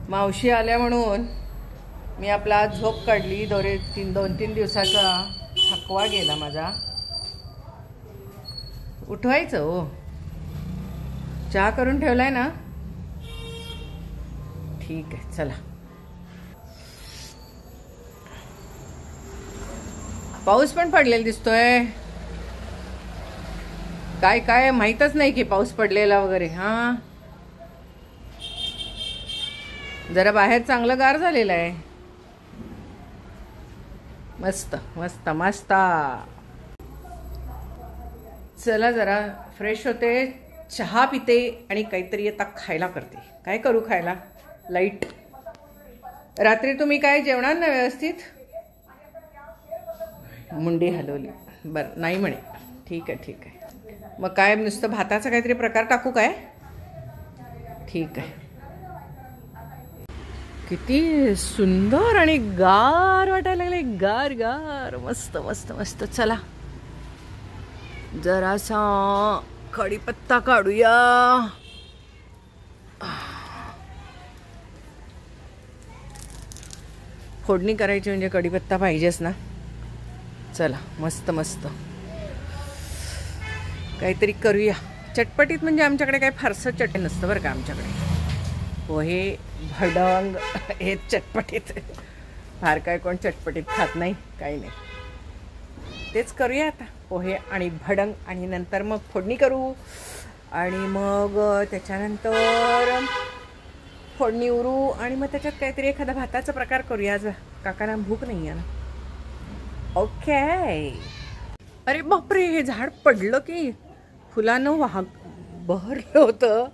मावशी आल्या म्हणून मी आपला झोप काढली. 2-3 दिवसाचा थकवा गेला माझा. उठवायचं हो. चहा करून ठेवलाय ना. ठीक आहे चला. पाऊस पण पडलेला दिसतोय. काय माहीतच नाही की पाऊस पडलेला वगैरे. हा जरा बाहेर चांगलं गार झालेलं आहे. मस्त मस्त मस्त. चला जरा फ्रेश होते, चहा पिते आणि काहीतरी आता खायला करते. काय करू खायला? लाईट. रात्री तुम्ही काय जेवणार ना व्यवस्थित? मुंडी हलवली. बरं नाही म्हणे. ठीक आहे. मग काय नुसतं भाताचा काहीतरी प्रकार टाकू काय? ठीक आहे. किती सुंदर आणि गार वाटायला लागले. गार गार. मस्त मस्त मस्त. चला जरासा कढीपत्ता काढूया. फोडणी करायची म्हणजे कढीपत्ता पाहिजेच ना. चला मस्त मस्त काहीतरी करूया चटपटीत. म्हणजे आमच्याकडे काही फारसं चटणी नसतं बरं का. आमच्याकडे पोहे भडंग हे चटपटीत. फार काय कोण चटपटीत खात नाही, काही नाही. तेच करूया आता. पोहे आणि भडंग आणि नंतर मग फोडणी करू आणि मग त्याच्यानंतर फोडणी उरू आणि मग त्याच्यात काहीतरी एखादा भाताचा प्रकार करूया. आज काकांना भूक नाही आहे ना. ओके. अरे बापरे, हे झाड पडलं की फुलानं बहरलं होतं,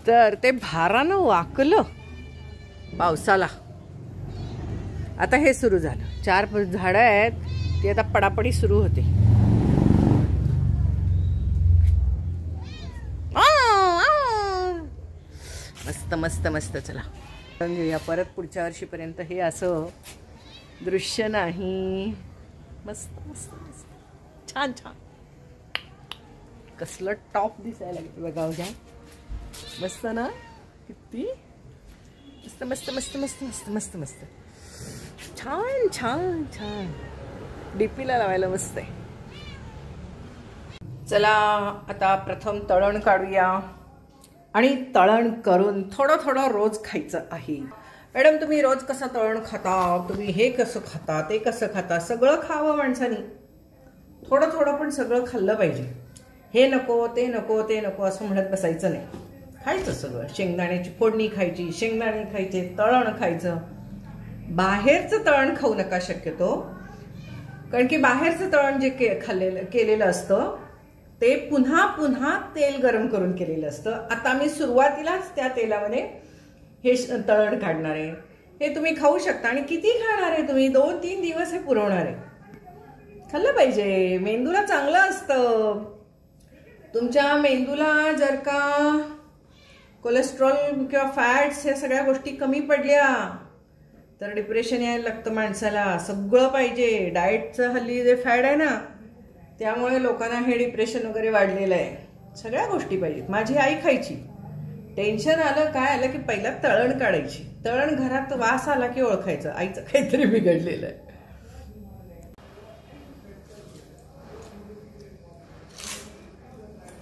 तर ते भारानं वाकलं पावसाला. आता हे सुरू झालं. 4 झाडं आहेत, ती आता पडापडी सुरू होते. मस्त मस्त मस्त. चला घेऊया परत पुढच्या वर्षीपर्यंत हे असं दृश्य नाही. मस्त मस्त मस्त. छान छान. कसलं टॉप दिसायला लागलं बघा. जाऊ मस्त ना. किती मस्त मस्त मस्त मस्त मस्त मस्त मस्त. छान छान छान. डीपीला लावायला मस्त आहे. चला आता प्रथम तळण काढूया आणि तळण करून थोडं थोडं रोज खायचं आहे. मॅडम तुम्ही रोज कसं तळण खाता? तुम्ही हे कसं खाता, ते कसं खाता? सगळं खावं माणसानी. थोडं थोडं पण सगळं खाल्लं पाहिजे. हे नको ते नको ते नको असं म्हणत बसायचं नाही. खायचं सगळं. शेंगदाण्याची फोडणी खायची, शेंगदाणे खायचे, तळण खायचं. बाहेरचं तळण खाऊ नका शक्यतो. कारण की बाहेरचं तळण जे केलेलं असतं ते पुन्हा पुन्हा तेल गरम करून केलेलं असतं. आता मी सुरुवातीलाच त्या तेलामध्ये हे तळण काढणार आहे. हे तुम्ही खाऊ शकता. आणि किती खाणार आहे तुम्ही? 2-3 दिवस हे पुरवणार आहे. खाल्लं पाहिजे. मेंदूला चांगलं असतं. तुमच्या मेंदूला जर का कोलेस्ट्रॉल किंवा फॅट्स ह्या सगळ्या गोष्टी कमी पडल्या तर डिप्रेशन यायला लागतं माणसाला. सगळं पाहिजे. डाएटचं हल्ली जे फॅड आहे ना त्यामुळे लोकांना हे डिप्रेशन वगैरे वाढलेलं आहे. सगळ्या गोष्टी पाहिजेत. माझी आई खायची. टेन्शन आलं काय आलं की पहिला तळण काढायची. तळण घरात वास आला की ओळखायचं आईचं काहीतरी बिघडलेलं आहे.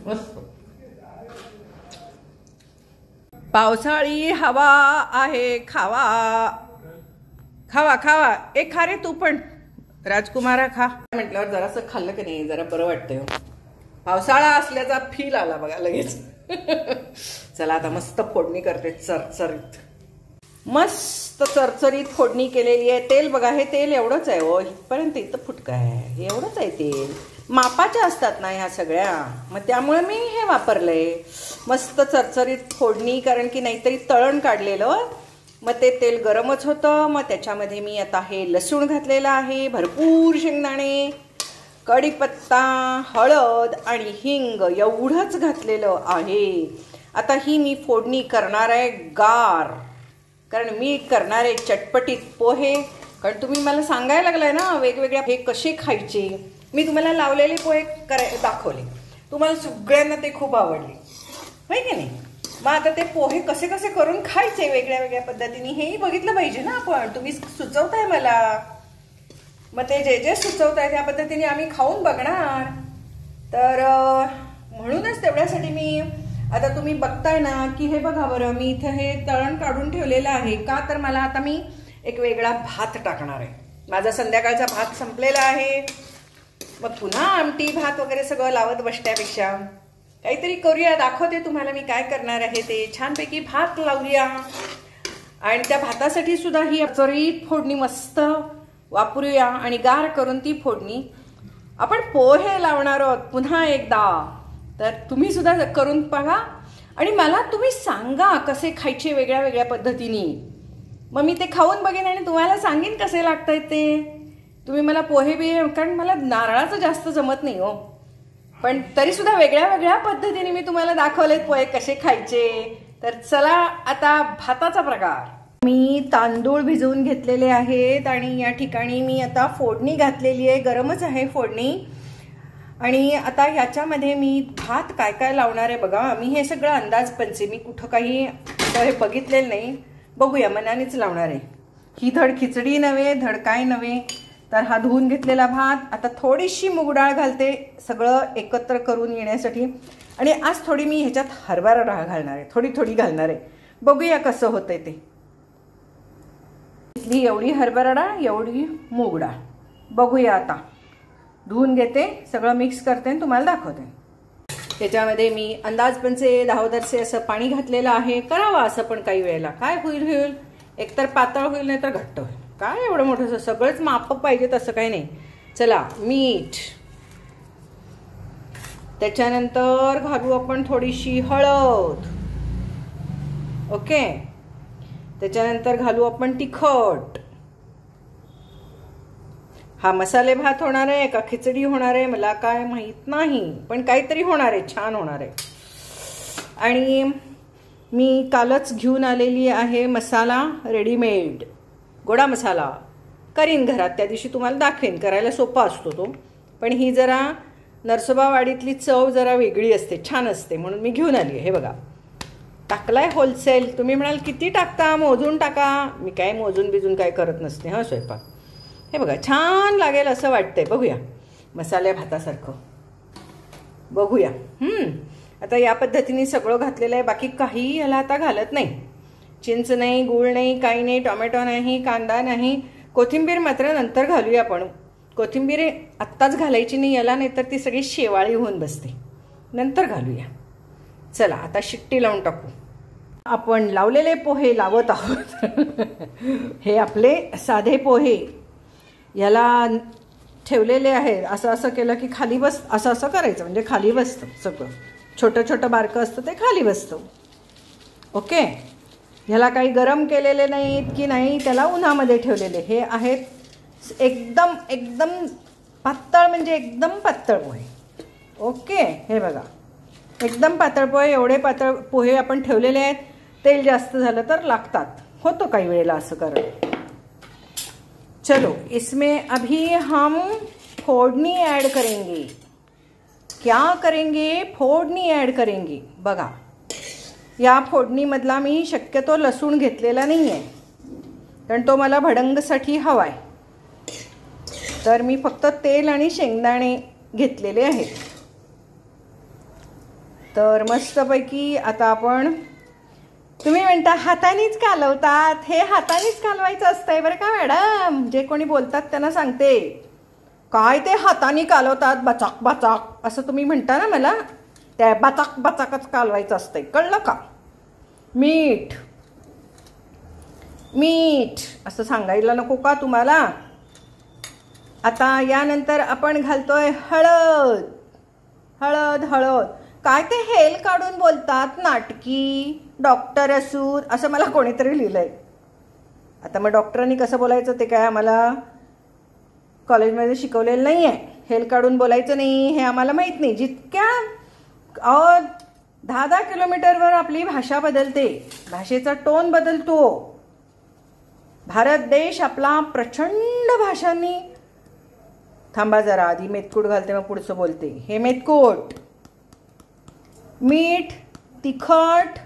मस्त. पावसाळी हवा आहे. खावा खावा खावा. एक खा रे तू पण राजकुमारा खा. म्हटल्यावर जरासं खाल्लं की नाही जरा बरं वाटतंय. पावसाळा असल्याचा फील आला बघा लगेच. चला आता मस्त फोडणी करते चरचरीत. मस्त चरचरीत फोडणी केलेली आहे. तेल बघा, हे तेल एवढंच आहे हो. इथपर्यंत इथं फुटका आहे. हे एवढंच आहे तेल. मापाच्या असतात ना ह्या सगळ्या, मग त्यामुळे मी हे वापरलंय. मस्त चरचरीत फोडणी. कारण की नाहीतरी तळण काढलेलं मग ते तेल गरमच होतं. मग त्याच्यामध्ये मी आता हे लसूण घातलेलं आहे, भरपूर शेंगदाणे, कढीपत्ता, हळद आणि हिंग एवढंच घातलेलं आहे. आता ही मी फोडणी करणार आहे गार. कारण मी करणार आहे चटपटीत पोहे. कारण तुम्ही मला सांगायला लागलाय ना वेगवेगळ्या हे कसे खायचे. मी तुम्हाला लावलेले पोहे दाखवले. तुम्हाला सगळ्यांना ते खूप आवडले होय की नाही. मग आता ते पोहे कसे कसे करून खायचे वेगळ्या वेगळ्या पद्धतीने हेही बघितलं पाहिजे ना आपण. तुम्ही सुचवताय मला, मग ते जे जे सुचवताय त्या पद्धतीने आम्ही खाऊन बघणार. तर म्हणूनच तेवढ्यासाठी मी आता तुम्ही बघताय ना की हे बघा बरं, मी इथं हे तळण काढून ठेवलेलं आहे. का तर मला आता मी एक वेगळा भात टाकणार आहे. माझा संध्याकाळचा भात संपलेला आहे. मग पुन्हा आमटी भात वगैरे सगळं लावत बसण्यापेक्षा काहीतरी करूया. दाखवते तुम्हाला मी काय करणार आहे ते. छानपैकी भात लावूया आणि त्या भातासाठी सुद्धा ही चरीत फोडणी मस्त वापरूया आणि गार करून ती फोडणी आपण पोहे लावणार आहोत पुन्हा एकदा. तर तुम्ही सुद्धा करून बघा आणि मला तुम्ही सांगा कसे खायचे वेगळ्या वेगळ्या पद्धतीने. मग मी ते खाऊन बघेन आणि तुम्हाला सांगेन कसे लागतायत ते. तुम्ही मला पोहे बी, कारण मला नारळाचं जास्त जमत नाही हो, पण तरी सुद्धा वेगळ्या वेगळ्या पद्धतीने मी तुम्हाला दाखवलेत पोहे कसे खायचे. तर चला आता भाताचा प्रकार. मी तांदूळ भिजवून घेतलेले आहेत आणि या ठिकाणी मी आता फोडणी घातलेली आहे. गरमच आहे फोडणी. आणि आता ह्याच्यामध्ये मी भात काय काय लावणार आहे बघा. मी हे सगळं अंदाजपंचे, मी कुठं काही हे बघितलेलं नाही. बघूया, मनानेच लावणार आहे. ही धड खिचडी नव्हे, धड काय नव्हे. तर हा धुवून घेतलेला भात. आता थोडीशी मूगडाळ घालते सगळं एकत्र करून येण्यासाठी. आणि आज थोडी मी ह्याच्यात हरभरा डाळ घालणार आहे, थोडी थोडी घालणार आहे. बघूया कसं होतंय ते. इथली एवढी हरभरा डाळ, एवढी मूग डाळ. बघूया आता. धुवून घेते, सगळं मिक्स करते आणि तुम्हाला दाखवते. त्याच्यामध्ये मी अंदाजपंचे दाहोदरचे असं पाणी घातलेलं आहे. करावं असं पण काही वेळेला. काय होईल, एकतर पातळ होईल नाही तर घट्ट होईल. काय एवढं मोठं सगळंच माप पाहिजे तसं काही नाही. चला, मीठ. त्याच्यानंतर घालू आपण थोडीशी हळद. ओके. त्याच्यानंतर घालू आपण तिखट. हा मसाले भात होणार आहे का खिचडी होणार आहे मला काय माहित नाही, पण काहीतरी होणार आहे, छान होणार आहे. आणि मी कालच घेऊन आलेली आहे मसाला रेडीमेड. गोडा मसाला करीन घरात, त्या दिवशी तुम्हाला दाखवेन. करायला सोपा असतो तो, पण ही जरा नरसोबावाडीतली चव जरा वेगळी असते, छान असते, म्हणून मी घेऊन आली आहे. हे बघा, टाकलाय होलसेल. तुम्ही म्हणाल किती टाकता, मोजून टाका. मी काय मोजून बिजून काय करत नसते हा स्वयंपाक. हे बघा, छान लागेल असं वाटतंय. बघूया मसाल्या भातासारखं. बघूया. आता या पद्धतीने सगळं घातलेलं आहे. बाकी काही याला आता घालत नाही. चिंच नाही, गूळ नाही, काही नाही, टोमॅटो नाही, कांदा नाही. कोथिंबीर मात्र नंतर घालूया. पण कोथिंबीर आत्ताच घालायची नाही याला, नाही तर ती सगळी शेवाळी होऊन बसते. नंतर घालूया. चला आता शिट्टी लावून टाकू. आपण लावलेले पोहे लावत आहोत. हे आपले साधे पोहे याला ठेवलेले आहेत. असं असं केलं की खाली बस, असं असं करायचं म्हणजे खाली बसतं सगळं. छोटं छोटं बारकं असतं ते खाली बसतं. ओके. ह्याला काही गरम केलेले नाहीत की नाही, त्याला उन्हामध्ये ठेवलेले. हे आहेत एकदम एकदम पातळ, म्हणजे एकदम पातळ पोहे. ओके. हे बघा, एकदम पातळ पोहे. एवढे पातळ पोहे आपण ठेवलेले आहेत. तेल जास्त झालं तर लागतात, होतं काही वेळेला असं करणं. चलो, इसमें अभी हम फोड़नी ऐड करेंगे. क्या करेंगे? फोड़नी ऐड करेंगे. बघा, या फोडणीमधला मी शक्यतो लसूण घेतलेला नाही आहे, कारण तो मला भडंगसाठी हवा आहे. तर मी फक्त तेल आणि शेंगदाणे घेतलेले आहेत. तर मस्तपैकी आता आपण, तुम्ही म्हणता हातानेच कालवतात. हे हातानेच कालवायचं असतंय बरं का मॅडम. जे कोणी बोलतात त्यांना सांगते, काय ते हाताने कालवतात बचाक बचाक असं तुम्ही म्हणता ना मला, त्या बचाक बचाकच कालवायचं असतंय, कळलं का. मीठ मीठ असं सांगायला नको का तुम्हाला. आता यानंतर आपण घालतोय हळद. हळद हळद. काय ते हेल काढून बोलतात नाटकी, डॉक्टर असून असं मला कोणीतरी लिहिलंय. आता मग डॉक्टरांनी कसं बोलायचं ते काय आम्हाला कॉलेजमध्ये शिकवलेलं नाही आहे. हेल काढून बोलायचं नाही हे आम्हाला माहीत नाही. जितक्या 10-10 किलोमीटरवर आपली भाषा बदलते, भाषेचा टोन बदलतो. भारत देश आपला प्रचंड भाषांनी. थांबा जरा, आधी मेतकूट घालते मग पुढचं बोलते. हे मेतकूट. मीठ, तिखट,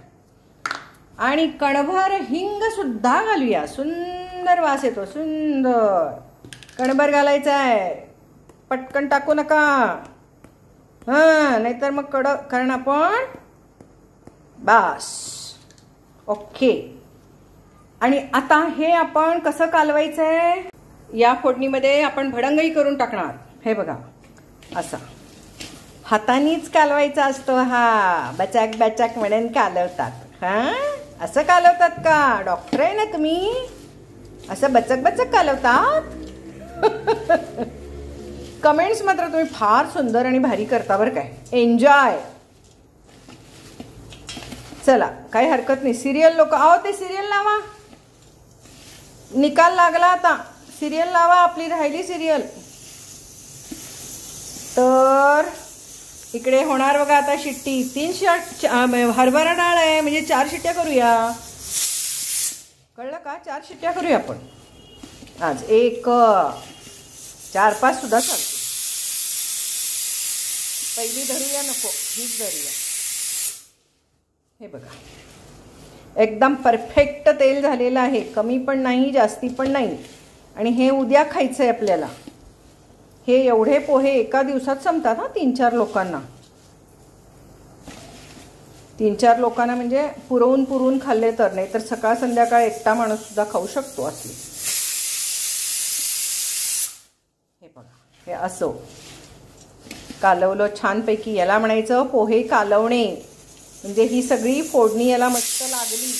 आणि कणभर हिंग सुद्धा घालूया. सुंदर वास येतो, सुंदर. कणभर घालायचं आहे, पटकन टाकू नका नाहीतर मग कडक. कारण आपण बस ओके. आणि आता हे आपण कसं कालवायचंय, या फोडणीमध्ये आपण भडंगही करून टाकणार. हे बघा, असा हातानीच कालवायचा असतो हा. बचाक बचाक म्हणून कालवतात. असं कालवतात का? डॉक्टर आहे ना तुम्ही? असं बचक बचक कालवतात? कमेंट्स मात्र तुम्ही फार सुंदर आणि भारी करता बरं काय. एन्जॉय. चला, काही हरकत नाही. सिरियल लोक आहो, ते सिरियल लावा. निकाल लागला आता. सिरियल लावा, आपली राहिली सिरियल. तर इकडे होणार बघा आता शिट्टी. 3 हरभरा डाळ आहे म्हणजे 4 शिट्ट्या करूया. कळलं का? 4 शिट्ट्या करूया आपण आज. 1 4-5 सुद्धा चालते. पहिली धरूया, नको हीच धरूया. हे बघा, एकदम परफेक्ट तेल झालेलं आहे. कमी पण नाही, जास्ती पण नाही. आणि हे उद्या खायचं आहे आपल्याला. हे एवढे पोहे एका दिवसात संपतात. 3-4 लोकांना. 3-4 लोकांना म्हणजे पुरवून खाल्ले तर. नाही तर सकाळ संध्याकाळ एकटा माणूस सुद्धा खाऊ शकतो असली. हे बघा, हे असं कालवलं छानपैकी. याला म्हणायचं पोहे कालवणे. म्हणजे ही सगळी फोडणी याला मस्त लागली.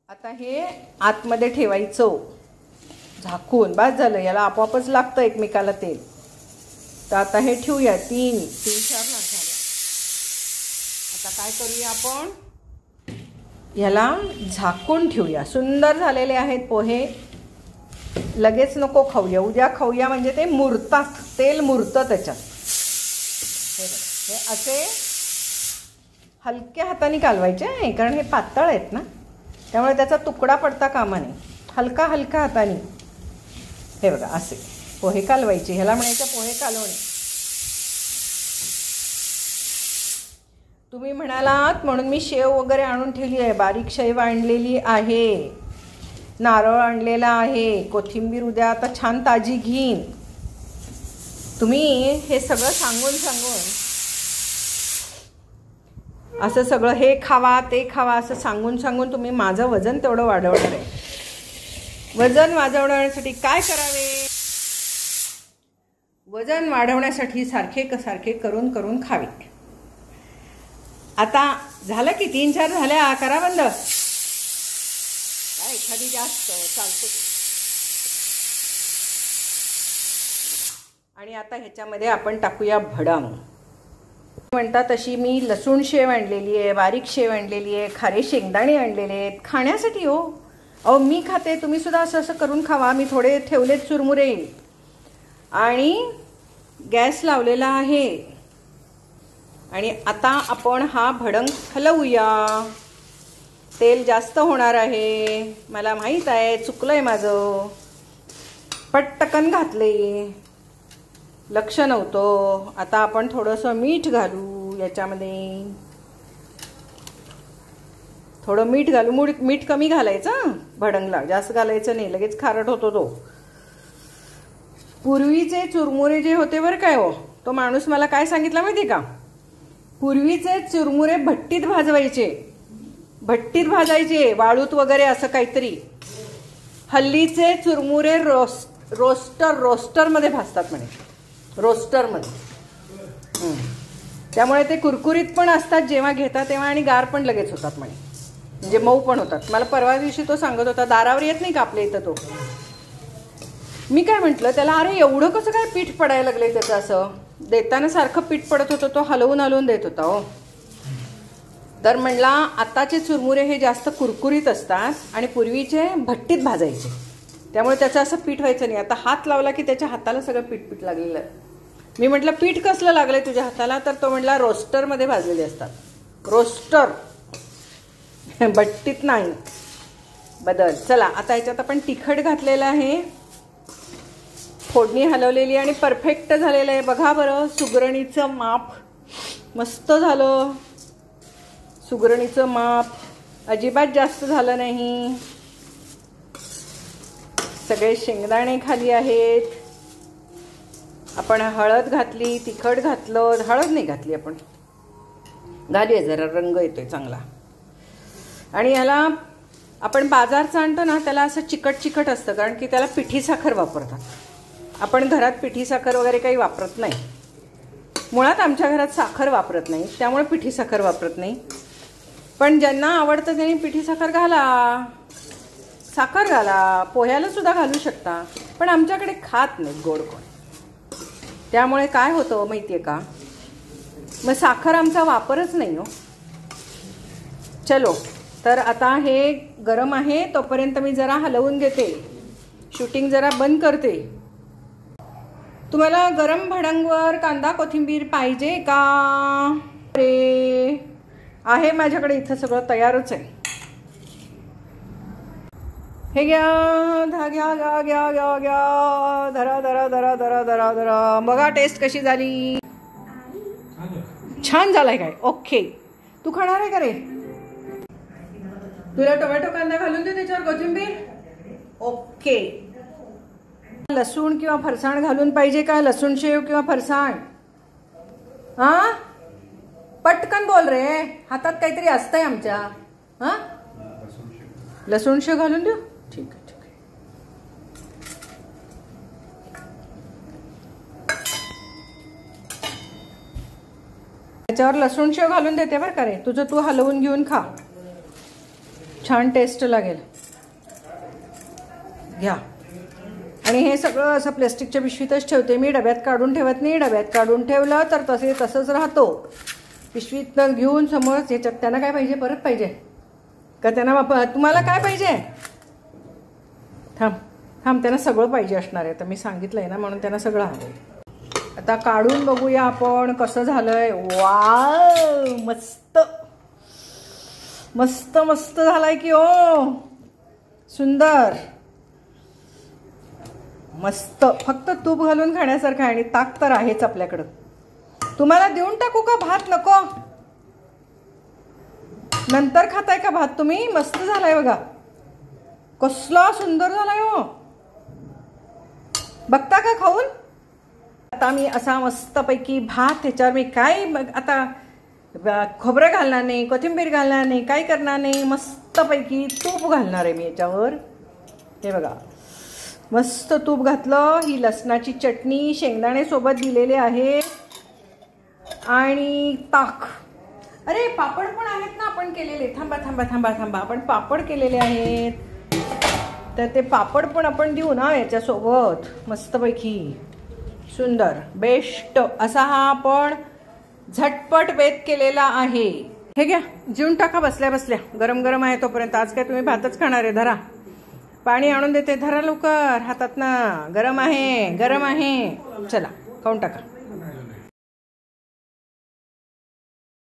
आता हे आतमध्ये ठेवायचं झाकून. बस झालं. याला आपोआपच लागतं एकमेकाला तेल. तर आता हे ठेवूया. 3-4 ना झालं. आता काय करूया आपण, ह्याला झाकून ठेवूया. सुंदर झालेले आहेत पोहे. लगेच नको खाऊया, उद्या खाऊया. म्हणजे ते मुरतात, तेल मुरतं त्याच्यात. हे असे हलक्या हाताने कालवायचे आहे, कारण हे पातळ आहेत ना, त्यामुळे त्याचा तुकडा पडता कामा नये. हलका हलका हाताने. हे बघा, असे पोहे कालवायचे. ह्याला म्हणायचं पोहे कालवणे. तुम्ही म्हणालात म्हणून मी शेव वगैरे आणून ठेवली आहे. बारीक शेव आणलेली आहे, नारळ आणलेला आहे, कोथिंबीर उद्या आता छान ताजी घेईन. तुम्ही हे सगळं सांगून असं सगळं हे खावा ते खावा असं सांगून तुम्ही माझं वजन तेवढं वाढवणार आहे. वजन वाढवण्यासाठी काय करावे? वजन वाढवण्यासाठी सारखे करून खावे. आता झालं की 3-4 झाल्या. करा बंद. काय एखादी जास्त चालते. आणि आता ह्याच्यामध्ये आपण टाकूया भडंग. म्हणतात तशी मी लसूण शेव आणलेली आहे, बारीक शेव आणलेली आहे, खारे शेंगदाणे आणलेले आहेत खाण्यासाठी. हो अहो, मी खाते, तुम्ही सुद्धा असं करून खावा. मी थोडे ठेवलेत चुरमुरे. आणि गॅस लावलेला आहे. आणि आता आपण हा भडंग हलवूया. तेल जास्त होणार आहे, मला माहीत आहे. चुकलंय माझं. पटकन घातले, लक्ष नव्हतं. आता आपण थोडंसं मीठ घालू याच्यामध्ये. थोडं मीठ घालू. मीठ कमी घालायचं भडंगला, जास्त घालायचं नाही, लगेच खारट होतो तो. पूर्वीचे चुरमुरे जे होते बरं काय हो, तो माणूस मला काय सांगितलं माहिती का? पूर्वीचे चुरमुरे भट्टीत भाजायचे, वाळूत वगैरे असं काहीतरी. हल्लीचे चुरमुरे रोस्टरमध्ये भाजतात म्हणे, रोस्टरमध्ये. त्यामुळे ते कुरकुरीत पण असतात जेव्हा घेतात तेव्हा, आणि गार पण लगेच होतात म्हणे, म्हणजे मऊ पण होतात. मला परवा दिवशी तो सांगत होता. दारावर येत नाही का आपल्या इथं तो. मी काय म्हटलं त्याला, अरे एवढं कसं काय पीठ पडायला लागलंय त्याचं? असं देताना सारखं पीठ पडत होतं, तो हलवून देत होता हो. तर म्हणला आताचे चुरमुरे हे जास्त कुरकुरीत असतात आणि पूर्वीचे भट्टीत भाजायचे, त्यामुळे त्याचं असं पीठ व्हायचं नाही. आता हात लावला की त्याच्या हाताला सगळं पीठ लागलेलं आहे. मी म्हटलं पीठ कसलं लागलंय तुझ्या हाताला? तर तो म्हटला रोस्टरमध्ये भाजलेले असतात. रोस्टर, भट्टीत नाही. बदल. चला, आता ह्याच्यात आपण तिखट घातलेलं आहे, फोडणी हलवलेली आणि परफेक्ट झालेलं आहे. बघा बरं, सुगरणीचं माप मस्त झालं. सुगरणीचं माप अजिबात जास्त झालं नाही. सगळे शेंगदाणे खाली आहेत. आपण हळद घातली, तिखट घातलं, हळद नाही घातली आपण, घालूया जरा, रंग येतोय चांगला. आणि याला आपण बाजारचं आणतो ना, त्याला असं चिकट चिकट असतं, कारण की त्याला पिठी साखर वापरतात. आपण घरात पिठी साखर वगैरे काही वापरत नाही. मुळात आमच्या घरात साखर वापरत नाही, त्यामुळे पिठी साखर वापरत नाही. पण ज्यांना आवडतं त्यांनी पिठी साखर घाला, साखर घाला, पोह्याला सुद्धा घालू शकता. पण आमच्याकडे खात नाहीत गोड कोण, त्यामुळे काय होतं माहिती आहे का, मग साखर आमचा वापरच नाही हो. चलो, तर आता हे गरम आहे तोपर्यंत मी जरा हलवून घेते, शूटिंग जरा बंद करते. तुम्हाला गरम भडंगवर कांदा कोथिंबीर पाहिजे का? अरे आहे माझ्याकडे, इथं सगळं तयारच आहे. हे घ्या, घ्या घ्या घ्या घ्या घ्या घ्या, धरा धरा धरा धरा धरा धरा. बघा टेस्ट कशी झाली. छान झालाय काय? ओके. तू खाणार आहे का रे? तुला टोमॅटो कांदा घालून दे त्याच्यावर, कोथिंबीर. ओके. लसूण किंवा फरसाण घालून पाहिजे का? लसूण शेव किंवा फरसाण? हा, पटकन बोल रे, हातात काहीतरी असतंय आमच्या. हा, लसूण शेव घालून देऊ. ठीक आहे, ठीक आहे. त्याच्यावर लसूण शेव घालून देते बरं का रे. तुझं तू हलवून घेऊन खा, छान टेस्ट लागेल. घ्या. आणि हे सगळं असं प्लॅस्टिकच्या पिशवीतच ठेवते मी, डब्यात काढून ठेवत नाही. डब्यात काढून ठेवलं तर तसंच राहतो. पिशवीत घेऊन समोरच. ह्याच्यात त्यांना काय पाहिजे? परत पाहिजे का त्यांना? तुम्हाला काय पाहिजे? थांब थांब, त्यांना सगळं पाहिजे असणार आहे. तर मी सांगितलंय ना, म्हणून त्यांना सगळं हवंय. आता काढून बघूया आपण कसं झालंय. वाव, मस्त मस्त मस्त झालाय की ओ, सुंदर मस्त. फक्त तूप घालून खाण्यासारखं आहे. आणि ताक तर आहेच आपल्याकडं. तुम्हाला देऊन टाकू का भात? नको, नंतर खाताय का भात तुम्ही? मस्त झालाय बघा, कसला सुंदर झालाय हो. बघता का खाऊन? आता मी असा मस्तपैकी भात, ह्याच्यावर मी काय आता खोबरं घालणार नाही, कोथिंबीर घालणार नाही, काय करणार नाही. मस्तपैकी तूप घालणार आहे मी याच्यावर. हे बघा, मस्त तूप घातलं. ही लसणाची चटणी शेंगदाणे सोबत दिलेले आहे आणि ताक. अरे पापड पण आहेत ना आपण केलेले. थांबा थांबा थांबा थांबा, आपण पापड केलेले आहेत, तर ते पापड पण आपण देऊ ना याच्यासोबत. मस्तपैकी सुंदर बेस्ट असा हा आपण झटपट बेत केलेला आहे. हे घ्या, जेवून टाका बसल्या बसल्या. गरम गरम आहे तोपर्यंत. आज काय तुम्ही भातच खाणार आहे? धरा, पाणी आणून देते, धरा लवकर हातात ना. गरम आहे, गरम आहे. चला खाऊन टाका.